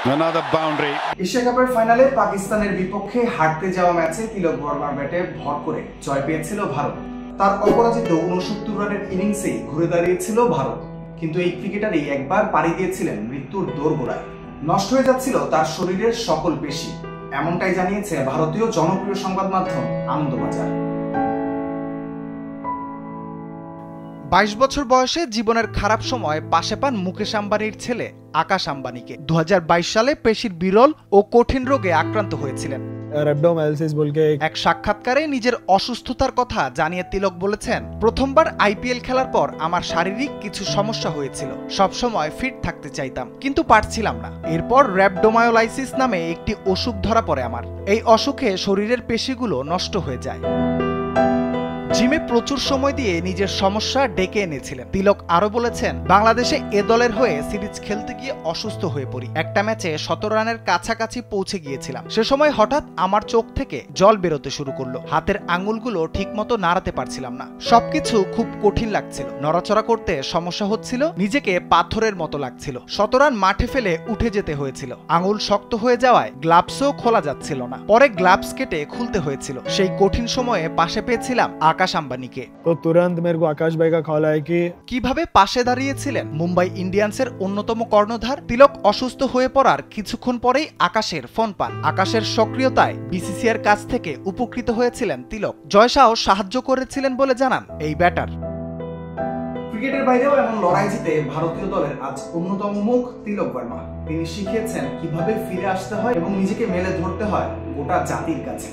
Another boundary. Asia কাপের ফাইনালে পাকিস্তানের বিপক্ষে হারতে যাওয়া ম্যাচে তিলক বর্মার ব্যাটে ভর করে জয় পেয়েছিল ভারত। তার অপরাজিত 69 রানের ইনিংসেই ঘুরে দাঁড়িয়েছিল ভারত। কিন্তু এই ক্রিকেটারই একবার পাড়ি দিয়েছিলেন মৃত্যুর দোরগোড়ায়। নষ্ট হয়ে যাচ্ছিল তার শরীরের সকল পেশি, এমনটাই জানিয়েছে ভারতীয় জনপ্রিয় সংবাদ মাধ্যম আনন্দবাজার। 22 বছর বয়সে জীবনের খারাপ সময় পাশে পান মুকেশ আম্বানির ছেলে আকাশ আম্বানিকে। 2022 সালে পেশির বিরল ও কঠিন রোগে আক্রান্ত হয়েছিলেন। এক সাক্ষাৎকারে নিজের অসুস্থতার কথা জানিয়ে তিলক বলেছেন, প্রথমবার আইপিএল খেলার পর আমার শারীরিক কিছু সমস্যা হয়েছিল। সবসময় ফিট থাকতে চাইতাম, কিন্তু পারছিলাম না। এরপর র্যাপডোমায়োলাইসিস নামে একটি অসুখ ধরা পড়ে আমার। এই অসুখে শরীরের পেশিগুলো নষ্ট হয়ে যায়। জিমে প্রচুর সময় দিয়ে নিজের সমস্যা ডেকে এনেছিলেন। তিলক আরো বলেছেন, বাংলাদেশে এ দলের হয়ে সিরিজ খেলতে গিয়ে অসুস্থ হয়ে পড়ি। একটা ম্যাচে 17 রানের কাছাকাছি পৌঁছে গিয়েছিলাম। সে সময় হঠাৎ আমার চোখ থেকে জল বেরোতে শুরু করলো। হাতের আঙুলগুলো ঠিকমতো নাড়াতে পারছিলাম না। সবকিছু খুব কঠিন লাগছিল। নড়াচড়া করতে সমস্যা হচ্ছিল, নিজেকে পাথরের মতো লাগছিল। 17 রান মাঠে ফেলে উঠে যেতে হয়েছিল। আঙুল শক্ত হয়ে যাওয়ায় গ্লাভসও খোলা যাচ্ছিল না। পরে গ্লাভস কেটে খুলতে হয়েছিল। সেই কঠিন সময়ে পাশে পেয়েছিলাম আকাশ আম্বানিকে। তো তুরন্ত মেরে কো আকাশ ভাই কা কল আয়া কি কিভাবে পাশে দাঁড়িয়েছিলেন মুম্বাই ইন্ডিয়ান্সের অন্যতম কর্ণধার। তিলক অসুস্থ হয়ে পড়ার কিছুক্ষণ পরেই আকাশের ফোন পান। আকাশের সক্রিয়তায় বিসিসিআইর কাছ থেকে উপকৃত হয়েছিলেন তিলক। জয়শাও সাহায্য করেছিলেন বলে জানান এই ব্যাটার। ক্রিকেটের বাইরেও এমন লড়াই জিতে ভারতীয় দলের আজ অন্যতম মুখ তিলক বর্মা। তিনি শিখিয়েছেন কিভাবে ফিরে আসতে হয় এবং নিজেকে মেলে ধরতে হয় গোটা জাতির কাছে।